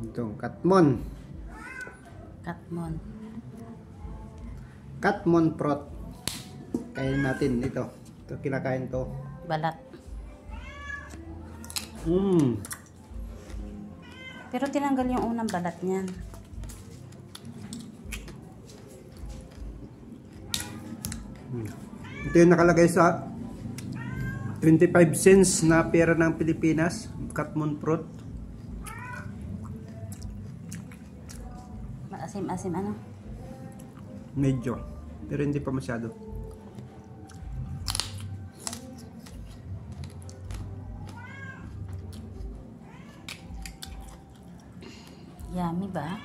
Itong katmon. Katmon. Katmon prot. Kainin natin ito. Ito kinakain to. Balat. Pero tinanggal yung unang balat niyan. Ito yung nakalagay sa 25 cents na pera ng Pilipinas. Katmon prot. Maasim-asim ano? Medyo. Pero hindi pa masyado. Yummy ba?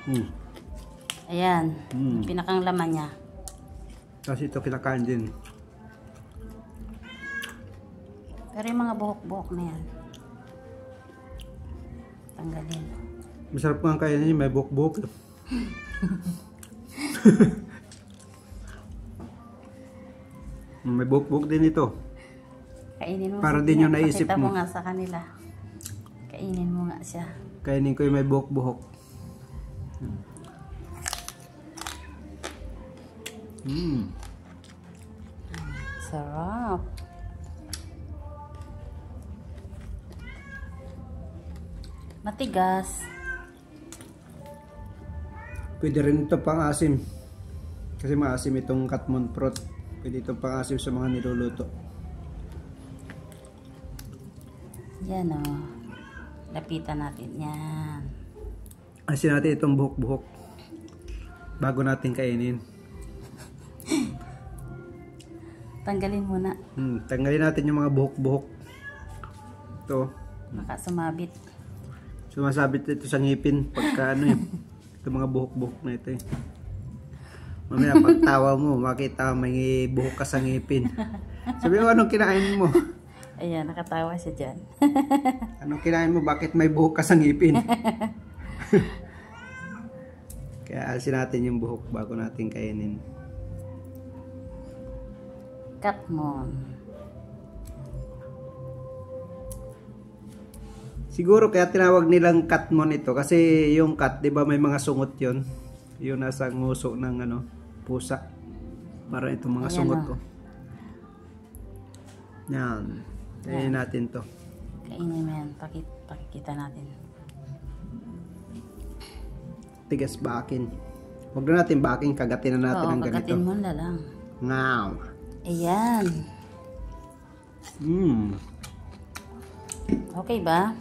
Ayan. Yung pinakang laman niya. Tapos ito kinakain din. Pero yung mga buhok-buhok na yan. Tanggalin. Masarap nga kainin niya. May buhok-buhok. May buhok-buhok din ito. Kainin mo. Para din yung naisip Pakita mo. mo nga sa kanila. Kainin mo nga siya. Kainin ko yung may buhok-buhok. Sarap. Matigas. Pwede rin ito pang asim. Kasi maasim itong katmon prot. Pwede ito pang asim sa mga niluluto. Yan o. Lapitan natin yan. Asin natin itong buhok-buhok. Bago natin kainin. Tanggalin muna. Tanggalin natin yung mga buhok-buhok. Ito. Baka sumabit. Sumasabit ito sa ngipin. Pagka ano itong mga buhok-buhok na ito eh. Mamaya pagtawa mo, makita may buhok ka sa ngipin. Sabi mo, anong kinain mo? Ayan, nakatawa siya dyan. Anong kinain mo? Bakit may buhok ka sa ngipin? Kaya alisin natin yung buhok bago natin kainin. Katmon. Siguro kaya tinawag nilang katmon ito kasi yung kat, 'di ba may mga sungot 'yon. Yung nasa nguso ng ano, pusa. Para itong mga sungot ko. Yan. Kainin natin 'to. Kainin mo yan. Pakikita natin. Tigas bakin. Huwag na natin bakin, kagatin na natin ng ganito. Kagatin mo na lang. Ngaw. Ayan. Okay ba?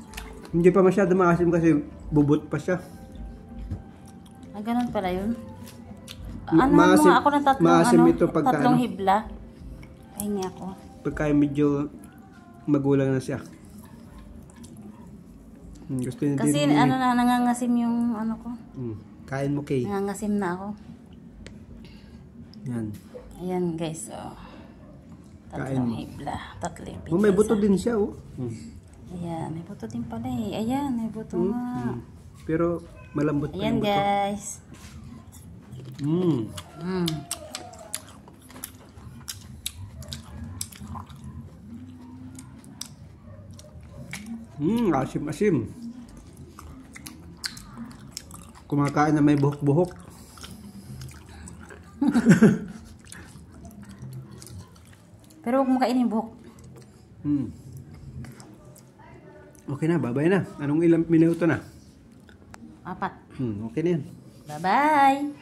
Hindi pa masyado maasim kasi bubot pa siya. Ah, ganun pala yun. Maasim, ako ng tatlong, maasim ito pagka tatlong ano, hibla. Pahingi ako. pagka medyo magulang na siya. Gusto niya Kasi din ano na, nangangasim yung ano ko. kain mo kay. Nangangasim na ako. Yan. Ayan guys, oh. Kain Tatlong mo. hibla. Tatlong Oh, may buto din siya, oh. Ayan, may buto din pala eh. Ayan, may buto nga. Pero malambot pa Ayan yung buto. guys. Asim-asim. Kumakain na may buhok-buhok. Pero huwag mo kainin yung buhok. Okay na, babay na. Anong ilang minuto na? 4. Okay na yan. Bye-bye!